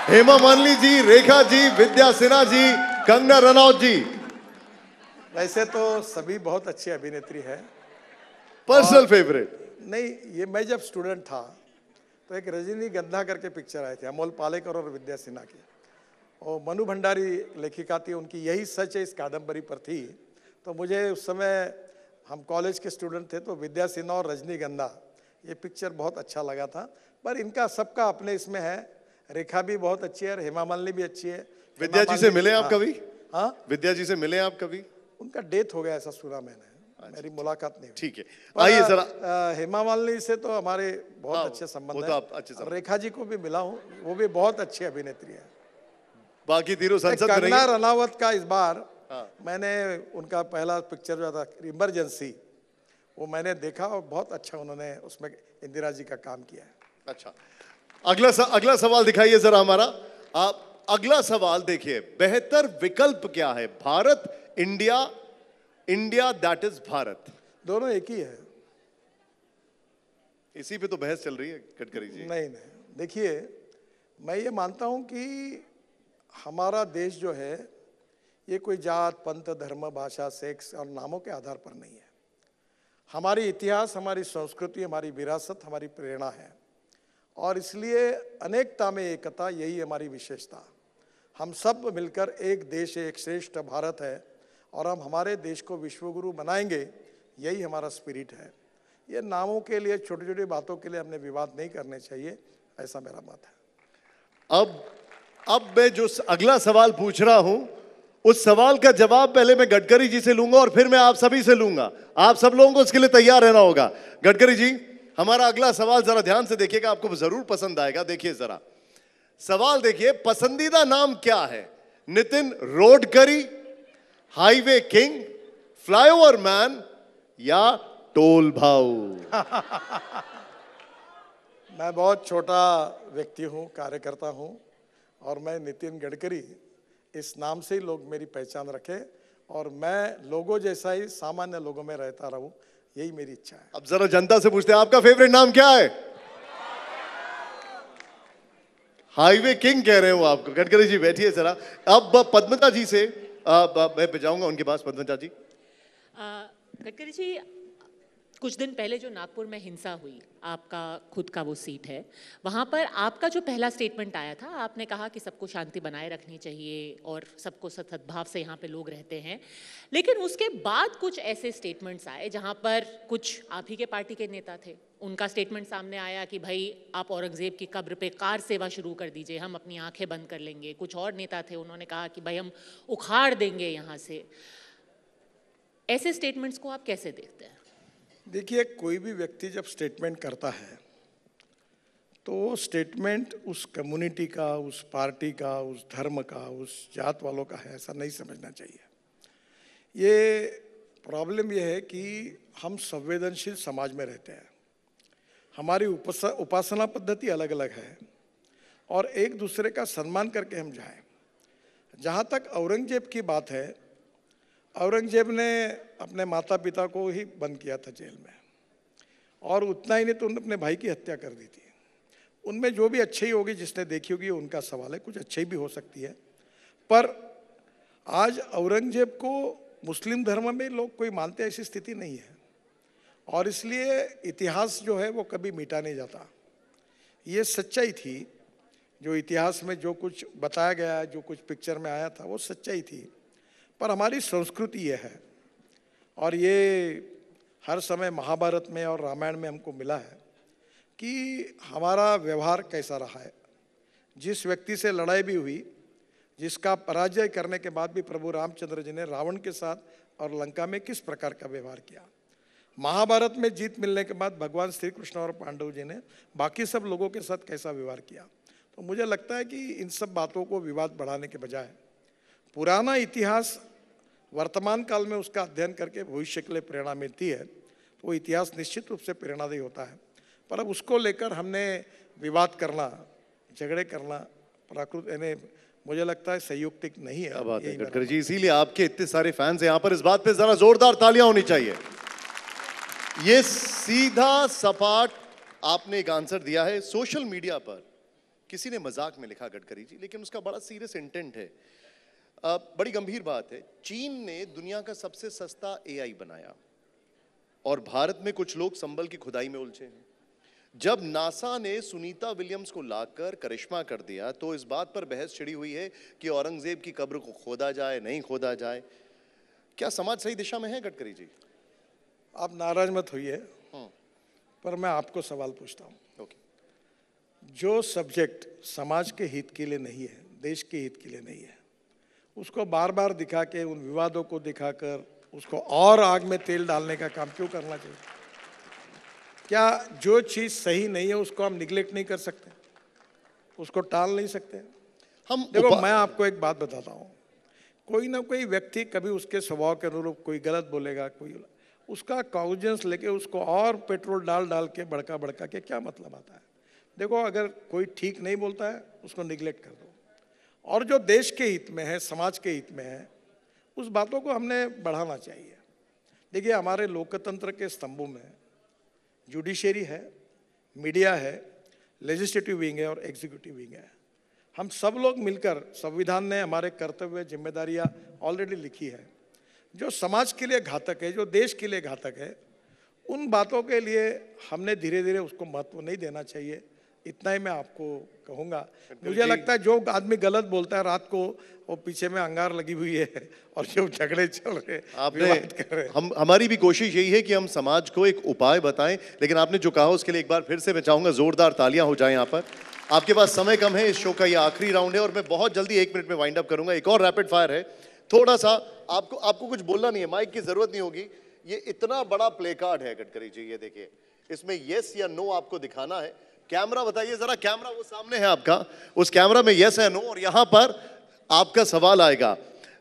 Speaker 1: हेमा मालिनी जी, रेखा जी, विद्या सिन्हा जी, कंगना रनौत जी?
Speaker 2: वैसे तो सभी बहुत अच्छी अभिनेत्री है।
Speaker 1: Personal favourite?
Speaker 2: नहीं, ये मैं जब स्टूडेंट था तो एक रजनीगंधा करके पिक्चर आए थे, अमोल पालेकर और विद्या सिन्हा की, और मनु भंडारी लेखिका थी, उनकी यही सच है इस कादम्बरी पर थी। तो मुझे उस समय, हम कॉलेज के स्टूडेंट थे, तो विद्या सिन्हा और रजनीगंधा ये पिक्चर बहुत अच्छा लगा था। पर इनका सबका अपने इसमें है, रेखा भी बहुत अच्छी है और हेमा मालिनी भी अच्छी है।
Speaker 1: विद्या जी से मिले आप कभी?
Speaker 2: हाँ,
Speaker 1: विद्या जी से मिले आप कभी?
Speaker 2: उनका डेथ हो गया ऐसा सुना मैंने, मेरी मुलाकात नहीं हुई।
Speaker 1: ठीक है,
Speaker 2: पर,
Speaker 1: आइए जरा।
Speaker 2: हेमा मालिनी से तो हमारे बहुत
Speaker 1: हाँ,
Speaker 2: अच्छे
Speaker 1: वो
Speaker 2: संबंध
Speaker 1: तो
Speaker 2: हैं।
Speaker 1: आप अच्छे संबंध।
Speaker 2: रेखा जी को भी मिला हूँ, वो भी बहुत अच्छी अभिनेत्री है।
Speaker 1: बाकी तीनों संसद में
Speaker 2: कंगना
Speaker 1: नहीं।
Speaker 2: रनावत का इस बार
Speaker 1: हाँ।
Speaker 2: मैंने उनका पहला पिक्चर जो था इमरजेंसी, वो मैंने देखा और बहुत अच्छा उन्होंने उसमें इंदिरा जी का काम किया है।
Speaker 1: अच्छा, अगला सवाल दिखाइए जरा हमारा। आप अगला सवाल देखिए, बेहतर विकल्प क्या है? Bharat, India, India that is Bharat?
Speaker 2: दोनों एक ही है।
Speaker 1: इसी पे तो बहस चल रही है गडकरी जी।
Speaker 2: नहीं, देखिए, मैं ये मानता हूँ कि हमारा देश जो है ये कोई जात, पंथ, धर्म, भाषा, सेक्स और नामों के आधार पर नहीं है। हमारी इतिहास, हमारी संस्कृति, हमारी विरासत, हमारी प्रेरणा है, और इसलिए अनेकता में एकता, यही हमारी विशेषता। हम सब मिलकर एक देश, एक श्रेष्ठ भारत है, और हम हमारे देश को विश्वगुरु बनाएंगे, यही हमारा स्पिरिट है। ये नामों के लिए, छोटी छोटी बातों के लिए हमने विवाद नहीं करने चाहिए, ऐसा मेरा मत है।
Speaker 1: अब मैं जो अगला सवाल पूछ रहा हूं, उस सवाल का जवाब पहले मैं गडकरी जी से लूंगा और फिर मैं आप सभी से लूंगा। आप सब लोगों को इसके लिए तैयार रहना होगा। गडकरी जी, हमारा अगला सवाल जरा ध्यान से देखिएगा, आपको जरूर पसंद आएगा। देखिए जरा सवाल देखिए, पसंदीदा नाम क्या है? Nitin Rodkari, highway king, flyover man या टोल भाऊ?
Speaker 2: मैं बहुत छोटा व्यक्ति हूँ, कार्यकर्ता हूँ, और मैं नितिन गडकरी, इस नाम से ही लोग मेरी पहचान रखें, और मैं लोगों जैसा ही सामान्य लोगों में रहता रहूं, यही मेरी इच्छा है।
Speaker 1: अब जरा जनता से पूछते हैं, आपका फेवरेट नाम क्या है? हाईवे किंग कह रहे हो आपको। गडकरी जी बैठिए जरा। अब पद्मजा जी से मैं जाऊंगा उनके पास। पद्मजा जी।
Speaker 4: गडकरी जी, कुछ दिन पहले जो नागपुर में हिंसा हुई, आपका खुद का वो सीट है, वहाँ पर आपका जो पहला स्टेटमेंट आया था, आपने कहा कि सबको शांति बनाए रखनी चाहिए और सबको सद्भाव से यहाँ पे लोग रहते हैं। लेकिन उसके बाद कुछ ऐसे स्टेटमेंट्स आए जहाँ पर कुछ आप ही के पार्टी के नेता थे, उनका स्टेटमेंट सामने आया कि भाई आप औरंगजेब की कब्र पे कार सेवा शुरू कर दीजिए, हम अपनी आंखें बंद कर लेंगे। कुछ और नेता थे, उन्होंने कहा कि भाई हम उखाड़ देंगे यहाँ से। ऐसे स्टेटमेंट्स को आप कैसे देखते हैं?
Speaker 2: देखिए, कोई भी व्यक्ति जब स्टेटमेंट करता है तो वो स्टेटमेंट उस कम्युनिटी का, उस पार्टी का, उस धर्म का, उस जात वालों का है, ऐसा नहीं समझना चाहिए। ये प्रॉब्लम ये है कि हम संवेदनशील समाज में रहते हैं, हमारी उपासना पद्धति अलग अलग है, और एक दूसरे का सम्मान करके हम जाएं। जहाँ तक औरंगजेब की बात है, औरंगजेब ने अपने माता पिता को ही बंद किया था जेल में, और उतना ही नहीं तो उन्होंने अपने भाई की हत्या कर दी थी। उनमें जो भी अच्छाई होगी, जिसने देखी होगी, उनका सवाल है, कुछ अच्छाई भी हो सकती है। पर आज औरंगजेब को मुस्लिम धर्म में लोग कोई मानते, ऐसी स्थिति नहीं है। और इसलिए इतिहास जो है वो कभी मिटा नहीं जाता। ये सच्चाई थी, जो इतिहास में जो कुछ बताया गया, जो कुछ पिक्चर में आया था वो सच्चाई थी। पर हमारी संस्कृति ये है, और ये हर समय महाभारत में और रामायण में हमको मिला है कि हमारा व्यवहार कैसा रहा है। जिस व्यक्ति से लड़ाई भी हुई, जिसका पराजय करने के बाद भी प्रभु रामचंद्र जी ने रावण के साथ और लंका में किस प्रकार का व्यवहार किया। महाभारत में जीत मिलने के बाद भगवान श्री कृष्ण और पांडव जी ने बाकी सब लोगों के साथ कैसा व्यवहार किया। तो मुझे लगता है कि इन सब बातों को विवाद बढ़ाने के बजाय पुराना इतिहास वर्तमान काल में उसका अध्ययन करके भविष्य के लिए प्रेरणा मिलती है, तो वो इतिहास निश्चित रूप से प्रेरणादायी होता है। पर अब उसको लेकर हमने विवाद करना, झगड़े करना प्राकृत यानी मुझे लगता है संयुक्तिक नहीं है।
Speaker 1: क्या बात है
Speaker 2: यही मेरा
Speaker 1: गडकरी जी, इसीलिए आपके इतने सारे फैंस हैं यहाँ पर। इस बात पे जरा जोरदार तालियां होनी चाहिए। ये सीधा सपाट आपने एक आंसर दिया है। सोशल मीडिया पर किसी ने मजाक में लिखा गडकरी जी, लेकिन उसका बड़ा सीरियस इंटेंट है। बड़ी गंभीर बात है। चीन ने दुनिया का सबसे सस्ता एआई बनाया और भारत में कुछ लोग संबल की खुदाई में उलझे हैं। जब नासा ने सुनीता विलियम्स को लाकर करिश्मा कर दिया तो इस बात पर बहस छिड़ी हुई है कि औरंगजेब की कब्र को खोदा जाए, नहीं खोदा जाए। क्या समाज सही दिशा में है गडकरी जी?
Speaker 2: आप नाराज मत होइए, पर मैं आपको सवाल पूछता हूँ। जो सब्जेक्ट समाज के हित के लिए नहीं है, देश के हित के लिए नहीं है, उसको बार बार दिखा के, उन विवादों को दिखाकर उसको और आग में तेल डालने का काम क्यों करना चाहिए? क्या जो चीज़ सही नहीं है उसको हम निगलेक्ट नहीं कर सकते, उसको टाल नहीं सकते?
Speaker 1: हम
Speaker 2: देखो मैं आपको एक बात बताता हूँ, कोई ना कोई व्यक्ति कभी उसके स्वभाव के अनुरूप कोई गलत बोलेगा, कोई उसका कॉन्फिडेंस लेके उसको और पेट्रोल डाल के भड़का के क्या मतलब आता है? देखो अगर कोई ठीक नहीं बोलता है उसको निगलेक्ट कर दो, और जो देश के हित में है, समाज के हित में है, उस बातों को हमने बढ़ाना चाहिए। देखिए हमारे लोकतंत्र के स्तंभों में जुडिशरी है, मीडिया है, लेजिस्लेटिव विंग है और एग्जीक्यूटिव विंग है। हम सब लोग मिलकर संविधान ने हमारे कर्तव्य जिम्मेदारियां ऑलरेडी लिखी है। जो समाज के लिए घातक है, जो देश के लिए घातक है, उन बातों के लिए हमने धीरे धीरे उसको महत्व नहीं देना चाहिए। इतना ही मैं आपको कहूँगा। मुझे लगता है जो आदमी गलत बोलता है रात को, वो पीछे में अंगार लगी हुई है और जो झगड़े चल रहे, विवाद कर रहे।
Speaker 1: हमारी भी कोशिश यही है कि हम समाज को एक उपाय बताएं, लेकिन आपने जो कहा उसके लिए एक बार फिर से मैं चाहूंगा जोरदार तालियां हो जाएं यहाँ पर। आपके पास समय कम है, इस शो का ये आखिरी राउंड है और मैं बहुत जल्दी 1 मिनट में वाइंड अप करूंगा। एक और रैपिड फायर है, थोड़ा सा आपको कुछ बोलना नहीं है, माइक की जरूरत नहीं होगी। ये इतना बड़ा प्ले कार्ड है गडकरी जी, ये देखिए, इसमें यस या नो आपको दिखाना है। कैमरा बताइए जरा, कैमरा वो सामने है आपका, उस कैमरा में यस है नो, और यहां पर आपका सवाल आएगा।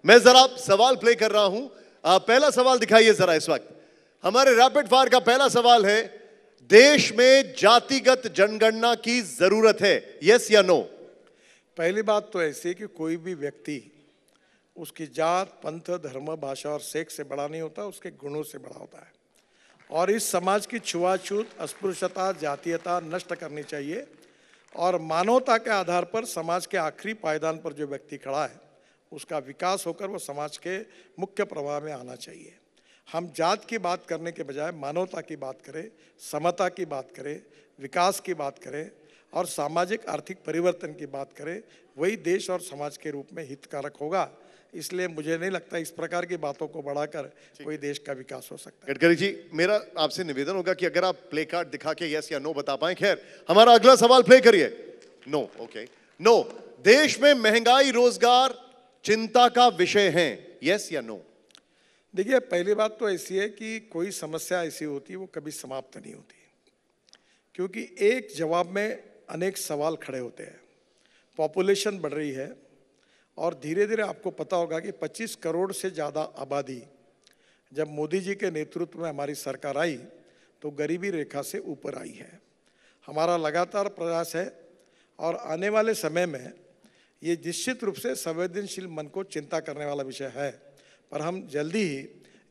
Speaker 1: मैं जरा सवाल प्ले कर रहा हूं, पहला सवाल दिखाइए जरा। इस वक्त हमारे रैपिड फायर का पहला सवाल है, देश में जातिगत जनगणना की जरूरत है, यस या नो?
Speaker 2: पहली बात तो ऐसी है कि कोई भी व्यक्ति उसकी जात, पंथ, धर्म, भाषा और सेक्स से बड़ा नहीं होता, उसके गुणों से बड़ा होता है। और इस समाज की छुआछूत, अस्पृश्यता, जातीयता नष्ट करनी चाहिए और मानवता के आधार पर समाज के आखिरी पायदान पर जो व्यक्ति खड़ा है उसका विकास होकर वो समाज के मुख्य प्रवाह में आना चाहिए। हम जात की बात करने के बजाय मानवता की बात करें, समता की बात करें, विकास की बात करें और सामाजिक आर्थिक परिवर्तन की बात करें, वही देश और समाज के रूप में हितकारक होगा। इसलिए मुझे नहीं लगता इस प्रकार की बातों को बढ़ाकर कोई देश का विकास हो सकता है।
Speaker 1: गडकरी जी, मेरा आपसे निवेदन होगा कि अगर आप प्ले कार्ड दिखा के यस या नो बता पाए। खैर, हमारा अगला सवाल प्ले करिए। No, okay, no. देश में महंगाई, रोजगार चिंता का विषय है, यस या नो?
Speaker 2: देखिए पहली बात तो ऐसी है कि कोई समस्या ऐसी होती है वो कभी समाप्त नहीं होती, क्योंकि एक जवाब में अनेक सवाल खड़े होते हैं। पॉपुलेशन बढ़ रही है और धीरे धीरे आपको पता होगा कि 25 करोड़ से ज़्यादा आबादी जब मोदी जी के नेतृत्व में हमारी सरकार आई तो गरीबी रेखा से ऊपर आई है। हमारा लगातार प्रयास है और आने वाले समय में ये निश्चित रूप से संवेदनशील मन को चिंता करने वाला विषय है, पर हम जल्दी ही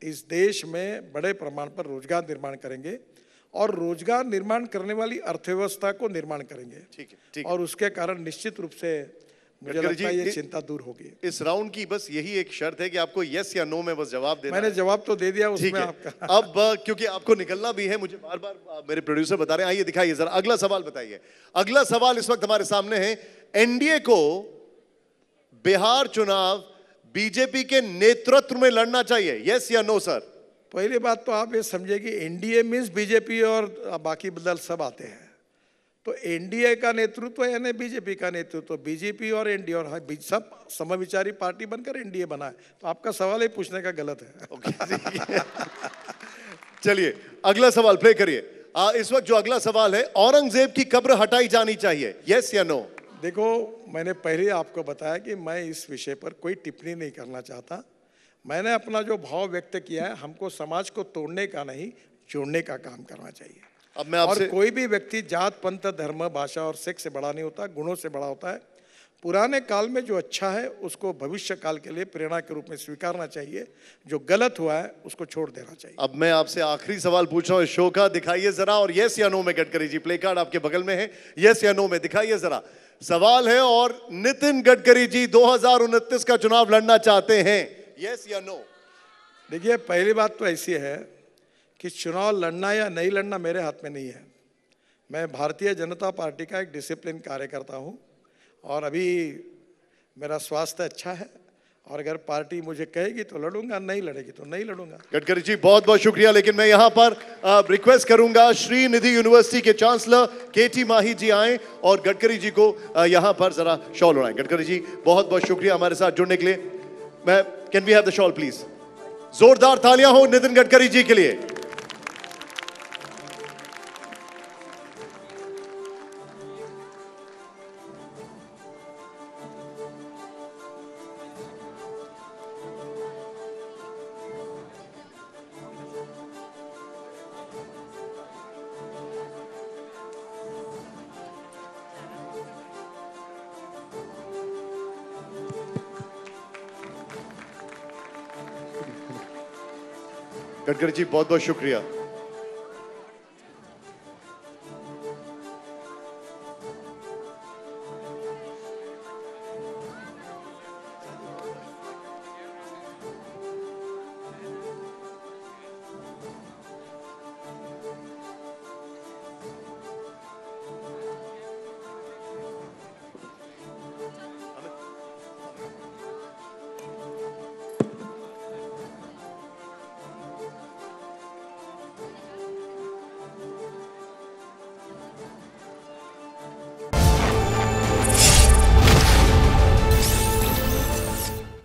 Speaker 2: इस देश में बड़े प्रमाण पर रोजगार निर्माण करेंगे और रोजगार निर्माण करने वाली अर्थव्यवस्था को निर्माण करेंगे।
Speaker 1: ठीक है।
Speaker 2: और उसके कारण निश्चित रूप से मुझे
Speaker 1: गडकरी
Speaker 2: लगता है
Speaker 1: जी,
Speaker 2: ये चिंता दूर होगी।
Speaker 1: इस राउंड की बस यही एक शर्त है कि आपको यस या नो में बस जवाब देना
Speaker 2: मैंने
Speaker 1: है।
Speaker 2: जवाब तो दे दिया
Speaker 1: ठीक
Speaker 2: उसमें
Speaker 1: है।
Speaker 2: आपका।
Speaker 1: अब क्योंकि आपको निकलना भी है, मुझे बार बार मेरे प्रोड्यूसर बता रहे हैं, आइए दिखाइए जरा अगला सवाल बताइए। अगला सवाल इस वक्त हमारे सामने है, एनडीए को बिहार चुनाव बीजेपी के नेतृत्व में लड़ना चाहिए, यस या नो सर?
Speaker 2: पहली बात तो आप ये समझिए कि एनडीए मीन्स बीजेपी और बाकी दल सब आते हैं। तो एनडीए का नेतृत्व यानी बीजेपी का नेतृत्व, बीजेपी और एनडीए और सब समविचारी पार्टी बनकर एनडीए बना है। तो आपका सवाल ही पूछने का गलत है।
Speaker 1: ओके, ठीक है। चलिए अगला सवाल प्ले करिए। इस वक्त जो अगला सवाल है, औरंगजेब की कब्र हटाई जानी चाहिए, यस या नो?
Speaker 2: देखो, मैंने पहले आपको बताया कि मैं इस विषय पर कोई टिप्पणी नहीं करना चाहता। मैंने अपना जो भाव व्यक्त किया है, हमको समाज को तोड़ने का नहीं, जोड़ने का काम करना चाहिए।
Speaker 1: अब मैं
Speaker 2: और
Speaker 1: आपसे
Speaker 2: कोई भी व्यक्ति जात, पंथ, धर्म, भाषा और सेक्स से बड़ा नहीं होता, गुणों से बड़ा होता है। पुराने काल में जो अच्छा है उसको भविष्य काल के लिए प्रेरणा के रूप में स्वीकारना चाहिए, जो गलत हुआ है उसको छोड़ देना चाहिए।
Speaker 1: अब मैं आपसे आखिरी सवाल पूछ रहा हूं इस शो का, दिखाइए जरा, और यस या नो में गडकरी जी, प्ले कार्ड आपके बगल में है, यस या नो में दिखाइए जरा। सवाल है, और नितिन गडकरी जी 2029 का चुनाव लड़ना चाहते हैं, यस या नो?
Speaker 2: देखिए, पहली बात तो ऐसी है कि चुनाव लड़ना या नहीं लड़ना मेरे हाथ में नहीं है। मैं भारतीय जनता पार्टी का एक डिसिप्लिन कार्यकर्ता हूं, और अभी मेरा स्वास्थ्य अच्छा है, और अगर पार्टी मुझे कहेगी तो लड़ूंगा, नहीं लड़ेगी तो नहीं लड़ूंगा।
Speaker 1: गडकरी जी बहुत बहुत शुक्रिया, लेकिन मैं यहाँ पर रिक्वेस्ट करूंगा श्रीनिधि यूनिवर्सिटी के चांसलर केटी माही जी आए और गडकरी जी को यहाँ पर जरा शॉल उड़ाएं। गडकरी जी बहुत बहुत शुक्रिया हमारे साथ जुड़ने के लिए। मैं can we have the shawl please? जोरदार तालियां हो नितिन गडकरी जी के लिए। गडकरी जी बहुत बहुत शुक्रिया।